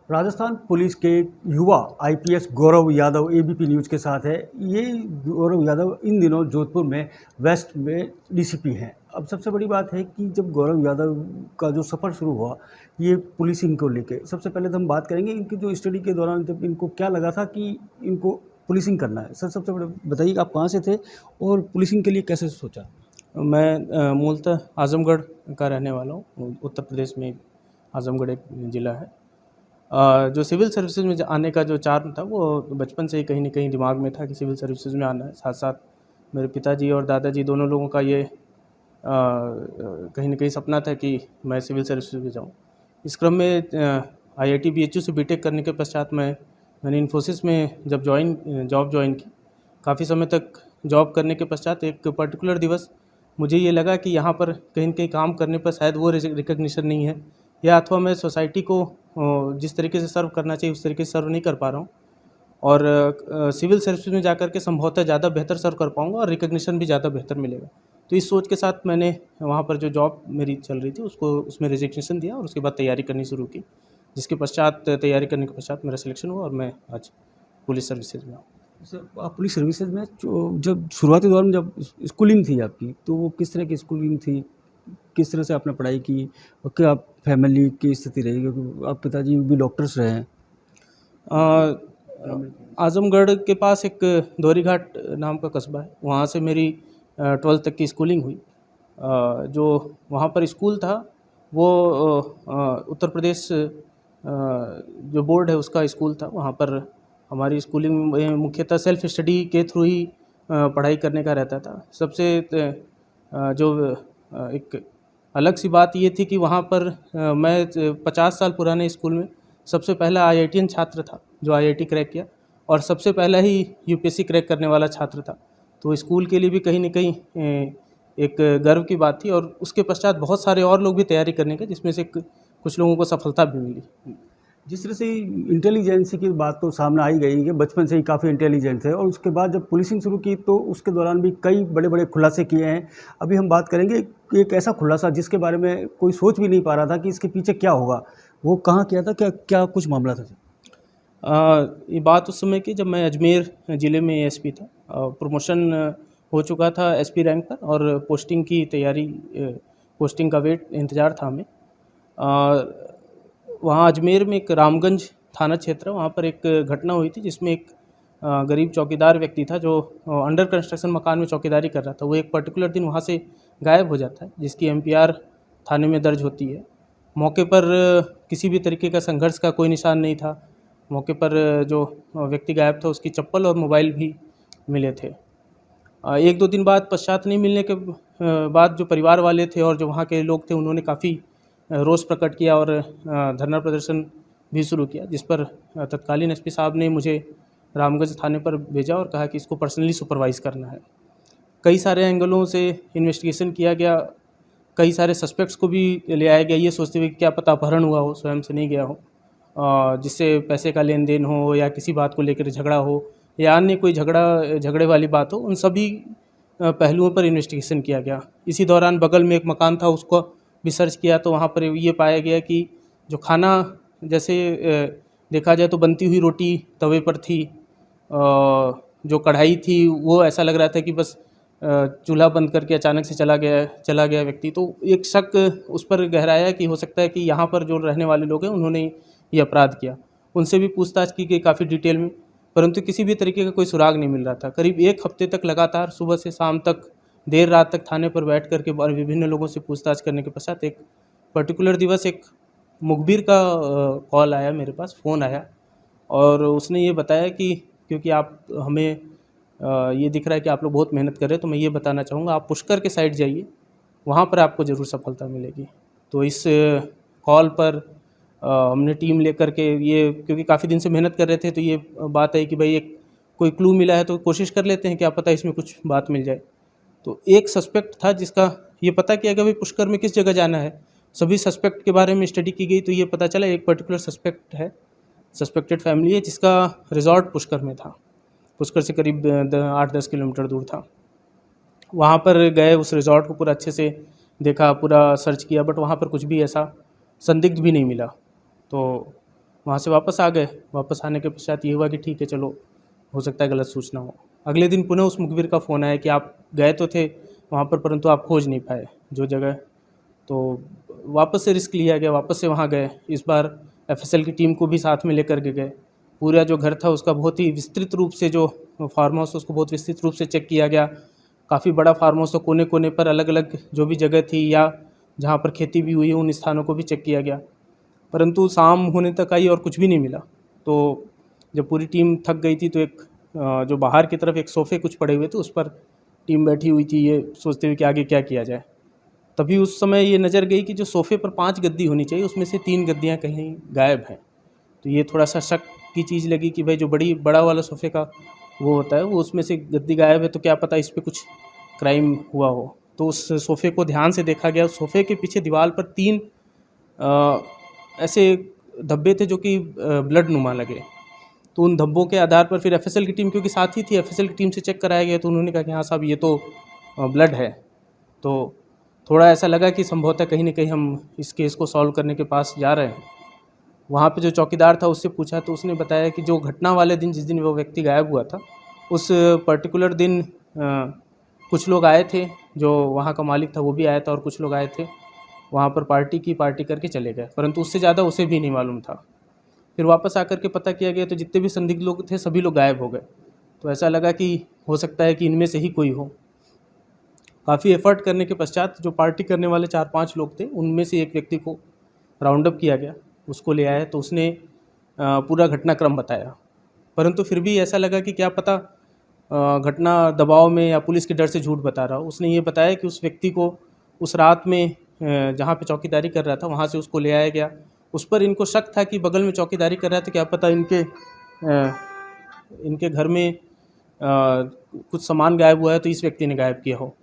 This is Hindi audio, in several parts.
राजस्थान पुलिस के युवा IPS Gaurav Yadav ABP news के साथ है। ये गौरव यादव इन दिनों जोधपुर में वेस्ट में डीसीपी हैं। अब सबसे बड़ी बात है कि जब गौरव यादव का जो सफ़र शुरू हुआ ये पुलिसिंग को लेके, सबसे पहले तो हम बात करेंगे इनकी जो स्टडी के दौरान जब इनको क्या लगा था कि इनको पुलिसिंग करना है। सर, सबसे बड़े बताइए आप कहाँ से थे और पुलिसिंग के लिए कैसे सोचा? मैं मूलतः आज़मगढ़ का रहने वाला हूँ। उत्तर प्रदेश में आज़मगढ़ एक ज़िला है। जो सिविल सर्विसेज में आने का जो चार्म था वो बचपन से ही कहीं न कहीं दिमाग में था कि सिविल सर्विसेज में आना है। साथ-साथ मेरे पिताजी और दादाजी दोनों लोगों का ये कहीं न कहीं सपना था कि मैं सिविल सर्विसेज में जाऊँ। इस क्रम में आईआईटी बीएचयू से बीटेक करने के पश्चात मैंने इन्फोसिस में जब जॉब जॉइन की। काफ़ी समय तक जॉब करने के पश्चात एक पर्टिकुलर दिवस मुझे ये लगा कि यहाँ पर कहीं न कहीं काम करने पर शायद वो रिकॉग्निशन नहीं है, या अथवा मैं सोसाइटी को जिस तरीके से सर्व करना चाहिए उस तरीके से सर्व नहीं कर पा रहा हूँ, और सिविल सर्विसेज में जाकर के संभवतः ज़्यादा बेहतर सर्व कर पाऊँगा और रिकॉग्निशन भी ज़्यादा बेहतर मिलेगा। तो इस सोच के साथ मैंने वहाँ पर जो जॉब मेरी चल रही थी उसमें रेजिग्नेशन दिया और उसके बाद तैयारी करनी शुरू की, जिसके पश्चात तैयारी करने के पश्चात मेरा सिलेक्शन हुआ और मैं आज पुलिस सर्विसेज में हूँ। सर, आप पुलिस सर्विसेज में जब शुरुआती दौर में जब स्कूलिंग थी आपकी, तो वो किस तरह की स्कूलिंग थी? किस तरह से आपने पढ़ाई की और क्या फैमिली की स्थिति रही? क्योंकि आप पिताजी भी डॉक्टर्स रहे हैं। आज़मगढ़ के पास एक दोहरीघाट नाम का कस्बा है, वहाँ से मेरी 12th तक की स्कूलिंग हुई। जो वहाँ पर स्कूल था वो उत्तर प्रदेश जो बोर्ड है उसका स्कूल था। वहाँ पर हमारी स्कूलिंग में मुख्यतः सेल्फ स्टडी के थ्रू ही पढ़ाई करने का रहता था। सबसे एक अलग सी बात ये थी कि वहाँ पर मैं 50 साल पुराने स्कूल में सबसे पहला आईआईटीएन छात्र था जो आईआईटी क्रैक किया, और सबसे पहला ही यूपीएससी क्रैक करने वाला छात्र था। तो स्कूल के लिए भी कहीं न कहीं एक गर्व की बात थी, और उसके पश्चात बहुत सारे और लोग भी तैयारी करने के, जिसमें से कुछ लोगों को सफलता भी मिली। जिस तरह से इंटेलिजेंस की बात तो सामने आई गई कि बचपन से ही काफ़ी इंटेलिजेंट थे, और उसके बाद जब पुलिसिंग शुरू की तो उसके दौरान भी कई बड़े बड़े खुलासे किए हैं। अभी हम बात करेंगे कि एक ऐसा खुलासा जिसके बारे में कोई सोच भी नहीं पा रहा था कि इसके पीछे क्या होगा, वो कहाँ किया था, क्या क्या कुछ मामला था? ये बात उस समय की जब मैं अजमेर ज़िले में एएसपी था। प्रमोशन हो चुका था एसपी रैंक पर, और पोस्टिंग की तैयारी, पोस्टिंग का इंतज़ार था हमें। वहाँ अजमेर में एक रामगंज थाना क्षेत्र है, वहाँ पर एक घटना हुई थी जिसमें एक गरीब चौकीदार व्यक्ति था जो अंडर कंस्ट्रक्शन मकान में चौकीदारी कर रहा था। वो एक पर्टिकुलर दिन वहाँ से गायब हो जाता है, जिसकी एमपीआर थाने में दर्ज होती है। मौके पर किसी भी तरीके का संघर्ष का कोई निशान नहीं था। मौके पर जो व्यक्ति गायब था उसकी चप्पल और मोबाइल भी मिले थे। एक दो दिन बाद पश्चात नहीं मिलने के बाद जो परिवार वाले थे और जो वहाँ के लोग थे उन्होंने काफ़ी रोष प्रकट किया और धरना प्रदर्शन भी शुरू किया, जिस पर तत्कालीन एसपी साहब ने मुझे रामगंज थाने पर भेजा और कहा कि इसको पर्सनली सुपरवाइज़ करना है। कई सारे एंगलों से इन्वेस्टिगेशन किया गया, कई सारे सस्पेक्ट्स को भी ले आया गया, ये सोचते हुए कि क्या पता अपहरण हुआ हो, स्वयं से नहीं गया हो, जिससे पैसे का लेन देन हो या किसी बात को लेकर झगड़ा हो या अन्य कोई झगड़े वाली बात हो, उन सभी पहलुओं पर इन्वेस्टिगेशन किया गया। इसी दौरान बगल में एक मकान था, उसको भी सर्च किया तो वहाँ पर ये पाया गया कि जो खाना जैसे देखा जाए तो बनती हुई रोटी तवे पर थी, जो कढ़ाई थी वो ऐसा लग रहा था कि बस चूल्हा बंद करके अचानक से चला गया व्यक्ति। तो एक शक उस पर गहराया कि हो सकता है कि यहाँ पर जो रहने वाले लोग हैं उन्होंने ये अपराध किया। उनसे भी पूछताछ की गई काफ़ी डिटेल में, परंतु किसी भी तरीके का कोई सुराग नहीं मिल रहा था। करीब एक हफ्ते तक लगातार सुबह से शाम तक देर रात तक थाने पर बैठ करके विभिन्न लोगों से पूछताछ करने के पश्चात एक पर्टिकुलर दिवस एक मुखबिर का कॉल आया, मेरे पास फ़ोन आया, और उसने ये बताया कि क्योंकि आप हमें ये दिख रहा है कि आप लोग बहुत मेहनत कर रहे हैं, तो मैं ये बताना चाहूँगा आप पुष्कर के साइड जाइए, वहाँ पर आपको ज़रूर सफलता मिलेगी। तो इस कॉल पर हमने टीम लेकर के ये, क्योंकि काफ़ी दिन से मेहनत कर रहे थे, तो ये बात है कि भाई एक कोई क्लू मिला है तो कोशिश कर लेते हैं, क्या पता इसमें कुछ बात मिल जाए। तो एक सस्पेक्ट था जिसका ये पता किया कि भाई पुष्कर में किस जगह जाना है। सभी सस्पेक्ट के बारे में स्टडी की गई तो ये पता चला एक पर्टिकुलर सस्पेक्ट है, सस्पेक्टेड फैमिली है जिसका रिजॉर्ट पुष्कर में था। पुष्कर से करीब 8-10 किलोमीटर दूर था। वहाँ पर गए, उस रिजॉर्ट को पूरा अच्छे से देखा, पूरा सर्च किया, बट वहाँ पर कुछ भी ऐसा संदिग्ध भी नहीं मिला। तो वहाँ से वापस आ गए। वापस आने के पश्चात ये हुआ कि ठीक है चलो, हो सकता है गलत सूचना हो। अगले दिन पुनः उस मुखबिर का फ़ोन आया कि आप गए तो थे वहाँ पर, परंतु आप खोज नहीं पाए जो जगह। तो वापस से रिस्क लिया गया, वापस से वहाँ गए। इस बार एफएसएल की टीम को भी साथ में लेकर के गए। पूरा जो घर था उसका बहुत ही विस्तृत रूप से, जो फार्म हाउस उसको बहुत विस्तृत रूप से चेक किया गया। काफ़ी बड़ा फार्म हाउस, तो कोने कोने पर अलग अलग जो भी जगह थी या जहाँ पर खेती भी हुई है उन स्थानों को भी चेक किया गया, परंतु शाम होने तक आई और कुछ भी नहीं मिला। तो जब पूरी टीम थक गई थी तो एक जो बाहर की तरफ एक सोफ़े कुछ पड़े हुए थे उस पर टीम बैठी हुई थी, ये सोचते हुए कि आगे क्या किया जाए। तभी उस समय ये नज़र गई कि जो सोफ़े पर 5 गद्दी होनी चाहिए उसमें से 3 गद्दियाँ कहीं गायब हैं। तो ये थोड़ा सा शक की चीज़ लगी कि भाई जो बड़ा वाला सोफ़े का वो होता है वो उसमें से गद्दी गायब है, तो क्या पता इस पे कुछ क्राइम हुआ हो। तो उस सोफ़े को ध्यान से देखा गया। सोफ़े के पीछे दीवार पर 3 ऐसे धब्बे थे जो कि ब्लड नुमा लगे। तो उन धब्बों के आधार पर फिर एफएसएल की टीम, क्योंकि साथ ही थी, एफएसएल की टीम से चेक कराया गया तो उन्होंने कहा कि हाँ साहब ये तो ब्लड है। तो थोड़ा ऐसा लगा कि संभवतः कहीं ना कहीं हम इस केस को सॉल्व करने के पास जा रहे हैं। वहाँ पे जो चौकीदार था उससे पूछा तो उसने बताया कि जो घटना वाले दिन, जिस दिन वो व्यक्ति गायब हुआ था, उस पर्टिकुलर दिन कुछ लोग आए थे, जो वहाँ का मालिक था वो भी आया था और कुछ लोग आए थे वहाँ पर पार्टी करके चले गए, परंतु उससे ज़्यादा उसे भी नहीं मालूम था। फिर वापस आकर के पता किया गया तो जितने भी संदिग्ध लोग थे सभी लोग गायब हो गए। तो ऐसा लगा कि हो सकता है कि इनमें से ही कोई हो। काफ़ी एफर्ट करने के पश्चात जो पार्टी करने वाले 4-5 लोग थे उनमें से एक व्यक्ति को राउंड अप किया गया, उसको ले आया तो उसने पूरा घटनाक्रम बताया, परंतु फिर भी ऐसा लगा कि क्या पता घटना दबाव में या पुलिस के डर से झूठ बता रहा हो। उसने ये बताया कि उस व्यक्ति को उस रात में जहाँ पे चौकीदारी कर रहा था वहाँ से उसको ले आया गया। उस पर इनको शक था कि बगल में चौकीदारी कर रहा था, क्या पता इनके घर में कुछ सामान गायब हुआ है तो इस व्यक्ति ने गायब किया हो।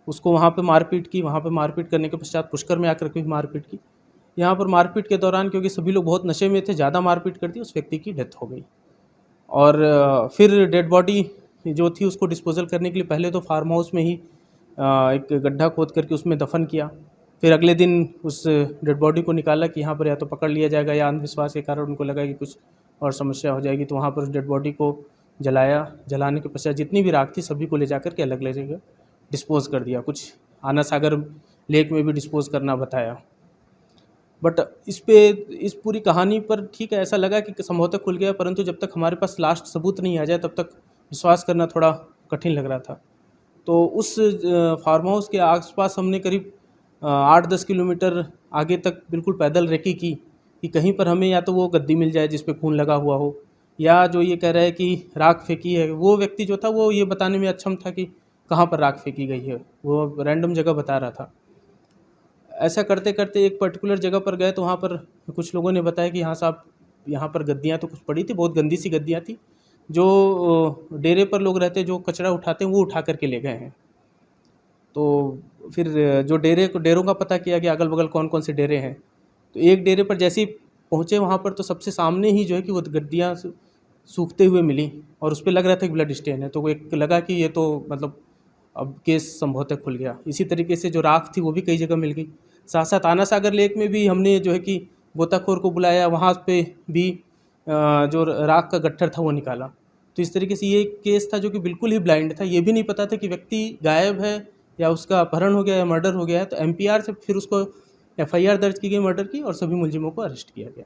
उसको वहाँ पे मारपीट की। वहाँ पे मारपीट करने के पश्चात पुष्कर में आकर के भी मारपीट की। यहाँ पर मारपीट के दौरान क्योंकि सभी लोग बहुत नशे में थे, ज़्यादा मारपीट कर दी, उस व्यक्ति की डेथ हो गई। और फिर डेड बॉडी जो थी उसको डिस्पोजल करने के लिए पहले तो फार्म हाउस में ही एक गड्ढा खोद करके उसमें दफन किया। फिर अगले दिन उस डेड बॉडी को निकाला कि यहाँ पर या तो पकड़ लिया जाएगा या अंधविश्वास के कारण उनको लगा कि कुछ और समस्या हो जाएगी, तो वहाँ पर उस डेड बॉडी को जलाया। जलाने के पश्चात जितनी भी राख थी सभी को ले जाकर के अलग अलग जगह डिस्पोज़ कर दिया। कुछ आना सागर लेक में भी डिस्पोज़ करना बताया। बट इस पूरी कहानी पर ठीक है, ऐसा लगा कि संभवतः खुल गया, परंतु जब तक हमारे पास लास्ट सबूत नहीं आ जाए तब तक विश्वास करना थोड़ा कठिन लग रहा था। तो उस फार्म हाउस के आसपास हमने करीब 8-10 किलोमीटर आगे तक बिल्कुल पैदल रेकी की कि कहीं पर हमें या तो वो गद्दी मिल जाए जिस पे खून लगा हुआ हो, या जो ये कह रहा है कि राख फेंकी है, वो व्यक्ति जो था वो ये बताने में अक्षम था कि कहाँ पर राख फेंकी गई है, वो रैंडम जगह बता रहा था। ऐसा करते करते एक पर्टिकुलर जगह पर गए तो वहाँ पर कुछ लोगों ने बताया कि हाँ साहब यहाँ पर गद्दियाँ तो कुछ पड़ी थी, बहुत गंदी सी गद्दियाँ थी, जो डेरे पर लोग रहते जो कचरा उठाते हैं वो उठा करके ले गए हैं। तो फिर जो डेरों का पता किया गया अगल बगल कौन कौन से डेरे हैं। तो एक डेरे पर जैसे ही पहुँचे वहाँ पर तो सबसे सामने ही जो है कि वो गद्दियाँ सूखते हुए मिली और उस पर लग रहा था कि ब्लड स्टेन है। तो वो एक लगा कि ये तो मतलब अब केस संभवतः खुल गया। इसी तरीके से जो राख थी वो भी कई जगह मिल गई। साथ साथ आना सागर लेक में भी हमने जो है कि गोताखोर को बुलाया, वहाँ पे भी जो राख का गट्ठर था वो निकाला। तो इस तरीके से ये केस था जो कि बिल्कुल ही ब्लाइंड था। ये भी नहीं पता था कि व्यक्ति गायब है या उसका अपहरण हो गया या मर्डर हो गया है। तो एमपीआर से फिर उसको एफआईआर दर्ज की गई मर्डर की और सभी मुलजिमों को अरेस्ट किया गया।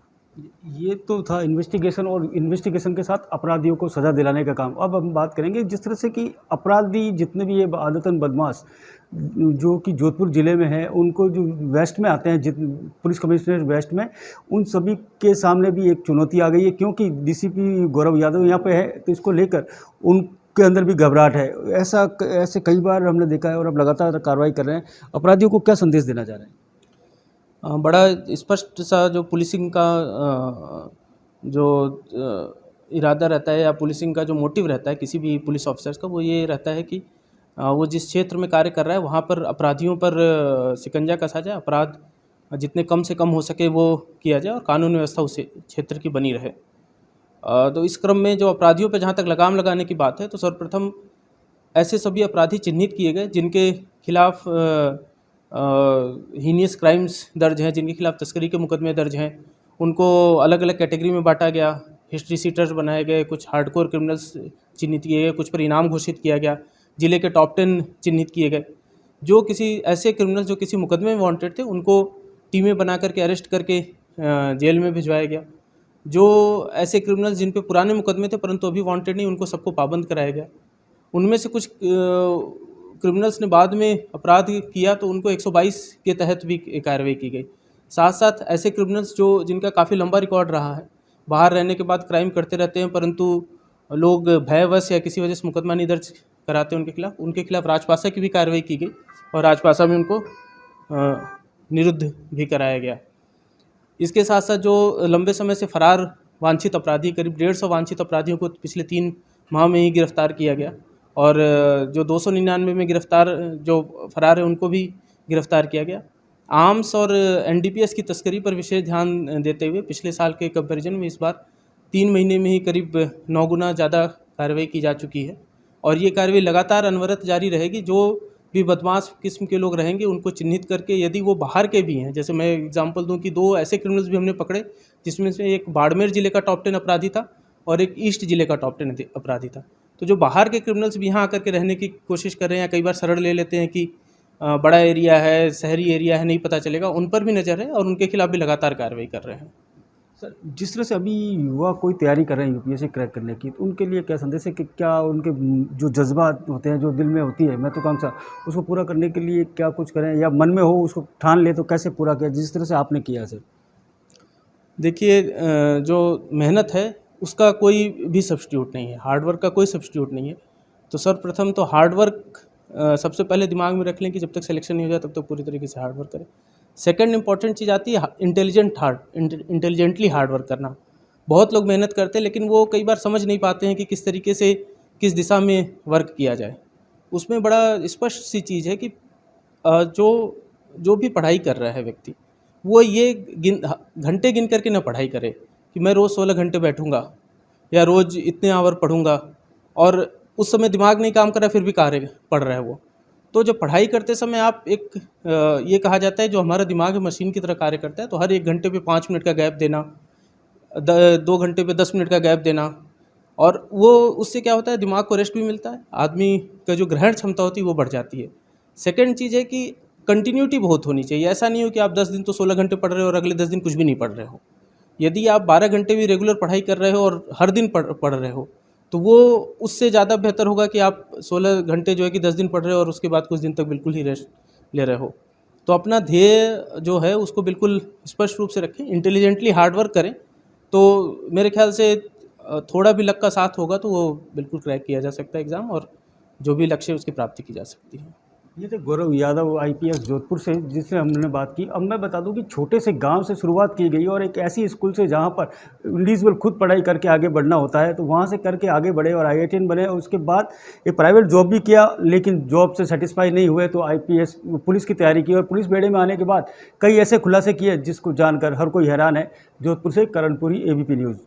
ये तो था इन्वेस्टिगेशन, और इन्वेस्टिगेशन के साथ अपराधियों को सज़ा दिलाने का काम। अब हम बात करेंगे जिस तरह से कि अपराधी जितने भी ये आदतन बदमाश जो कि जोधपुर ज़िले में है, उनको जो वेस्ट में आते हैं, पुलिस कमिश्नरेट वेस्ट में, उन सभी के सामने भी एक चुनौती आ गई है, क्योंकि डीसीपी गौरव यादव यहाँ पे है, तो इसको लेकर उनके अंदर भी घबराहट है। ऐसे कई बार हमने देखा है और अब लगातार कार्रवाई कर रहे हैं। अपराधियों को क्या संदेश देना चाह रहे हैं? बड़ा स्पष्ट सा जो पुलिसिंग का जो इरादा रहता है या पुलिसिंग का जो मोटिव रहता है किसी भी पुलिस ऑफिसर्स का, वो ये रहता है कि वो जिस क्षेत्र में कार्य कर रहा है वहाँ पर अपराधियों पर शिकंजा कसा जाए, अपराध जितने कम से कम हो सके वो किया जाए और कानून व्यवस्था उस क्षेत्र की बनी रहे। तो इस क्रम में जो अपराधियों पर जहाँ तक लगाम लगाने की बात है, तो सर्वप्रथम ऐसे सभी अपराधी चिन्हित किए गए जिनके खिलाफ हीनियस क्राइम्स दर्ज हैं, जिनके खिलाफ तस्करी के मुकदमे दर्ज हैं, उनको अलग अलग कैटेगरी में बांटा गया, हिस्ट्री सीटर्स बनाए गए, कुछ हार्डकोर क्रिमिनल्स चिन्हित किए गए, कुछ पर इनाम घोषित किया गया, जिले के टॉप 10 चिन्हित किए गए। जो किसी ऐसे क्रिमिनल जो किसी मुकदमे में वांटेड थे उनको टीमें बना करके अरेस्ट करके जेल में भिजवाया गया। जो ऐसे क्रिमिनल्स जिन पे पुराने मुकदमे थे परंतु अभी वांटेड नहीं, उनको सबको पाबंद कराया गया। उनमें से कुछ क्रिमिनल्स ने बाद में अपराध किया तो उनको 122 के तहत भी कार्रवाई की गई। साथ साथ ऐसे क्रिमिनल्स जो जिनका काफ़ी लंबा रिकॉर्ड रहा है, बाहर रहने के बाद क्राइम करते रहते हैं परंतु लोग भयवश या किसी वजह से मुकदमा नहीं दर्ज कराते उनके खिलाफ राजपासा की भी कार्रवाई की गई और राजपासा में उनको निरुद्ध भी कराया गया। इसके साथ साथ जो लंबे समय से फरार वांछित अपराधी, करीब 150 वांछित अपराधियों को पिछले 3 माह में ही गिरफ्तार किया गया और जो 299 में गिरफ्तार जो फरार है उनको भी गिरफ्तार किया गया। आर्म्स और एनडीपीएस की तस्करी पर विशेष ध्यान देते हुए पिछले साल के कंपैरिजन में इस बार 3 महीने में ही करीब 9 गुना ज़्यादा कार्रवाई की जा चुकी है और ये कार्रवाई लगातार अनवरत जारी रहेगी। जो भी बदमाश किस्म के लोग रहेंगे उनको चिन्हित करके, यदि वो बाहर के भी हैं, जैसे मैं एग्जांपल दूं कि 2 ऐसे क्रिमिनल्स भी हमने पकड़े जिसमें से एक बाड़मेर ज़िले का टॉप 10 अपराधी था और एक ईस्ट ज़िले का टॉप 10 अपराधी था। तो जो बाहर के क्रिमिनल्स भी यहाँ आकर के रहने की कोशिश कर रहे हैं या कई बार शरण ले लेते हैं कि बड़ा एरिया है, शहरी एरिया है, नहीं पता चलेगा, उन पर भी नज़र है और उनके खिलाफ भी लगातार कार्रवाई कर रहे हैं। सर, जिस तरह से अभी युवा कोई तैयारी कर रहे हैं यूपीएससी क्रैक करने की, तो उनके लिए क्या संदेश है कि क्या उनके जो जज्बात होते हैं, जो दिल में होती है महत्वाकांक्षा, उसको पूरा करने के लिए क्या कुछ करें या मन में हो उसको ठान ले तो कैसे पूरा किया जिस तरह से आपने किया सर? देखिए, जो मेहनत है उसका कोई भी सब्स्टिट्यूट नहीं है, हार्डवर्क का कोई सब्स्टिट्यूट नहीं है। तो सर्वप्रथम तो हार्डवर्क सबसे पहले दिमाग में रख लें कि जब तक सिलेक्शन नहीं हो जाए तब तक पूरी तरीके से हार्डवर्क करें। सेकंड इंपॉर्टेंट चीज़ आती है इंटेलिजेंटली हार्डवर्क करना। बहुत लोग मेहनत करते हैं लेकिन वो कई बार समझ नहीं पाते हैं कि किस तरीके से किस दिशा में वर्क किया जाए। उसमें बड़ा स्पष्ट सी चीज़ है कि जो भी पढ़ाई कर रहा है व्यक्ति, वो ये घंटे गिन करके ना पढ़ाई करे कि मैं रोज़ 16 घंटे बैठूंगा या रोज़ इतने आवर पढ़ूंगा और उस समय दिमाग नहीं काम कर रहा फिर भी कार्य पढ़ रहा है वो। तो जब पढ़ाई करते समय आप ये कहा जाता है जो हमारा दिमाग है मशीन की तरह कार्य करता है, तो हर 1 घंटे पे 5 मिनट का गैप देना, 2 घंटे पे 10 मिनट का गैप देना, और वो उससे क्या होता है दिमाग को रेस्ट भी मिलता है, आदमी का जो ग्रहण क्षमता होती है वो बढ़ जाती है। सेकंड चीज़ है कि कंटिन्यूटी बहुत होनी चाहिए। ऐसा नहीं हो कि आप 10 दिन तो 16 घंटे पढ़ रहे हो और अगले 10 दिन कुछ भी नहीं पढ़ रहे हो। यदि आप 12 घंटे भी रेगुलर पढ़ाई कर रहे हो और हर दिन पढ़ रहे हो तो वो उससे ज़्यादा बेहतर होगा कि आप 16 घंटे जो है कि 10 दिन पढ़ रहे हो और उसके बाद कुछ दिन तक बिल्कुल ही रेस्ट ले रहे हो। तो अपना ध्येय जो है उसको बिल्कुल स्पष्ट रूप से रखें, इंटेलिजेंटली हार्डवर्क करें, तो मेरे ख्याल से थोड़ा भी लक का साथ होगा तो वो बिल्कुल क्रैक किया जा सकता है एग्ज़ाम और जो भी लक्ष्य है उसकी प्राप्ति की जा सकती है। ये थे गौरव यादव आईपीएस जोधपुर से, जिससे हमने बात की। अब मैं बता दूं कि छोटे से गांव से शुरुआत की गई और एक ऐसी स्कूल से जहां पर इंडिविजुअल खुद पढ़ाई करके आगे बढ़ना होता है, तो वहां से करके आगे बढ़े और IITian बने और उसके बाद एक प्राइवेट जॉब भी किया, लेकिन जॉब से सेटिस्फाई नहीं हुए तो IPS पुलिस की तैयारी की और पुलिस बेड़े में आने के बाद कई ऐसे खुलासे किए जिसको जानकर हर कोई हैरान है। जोधपुर से करणपुरी, ABP न्यूज़।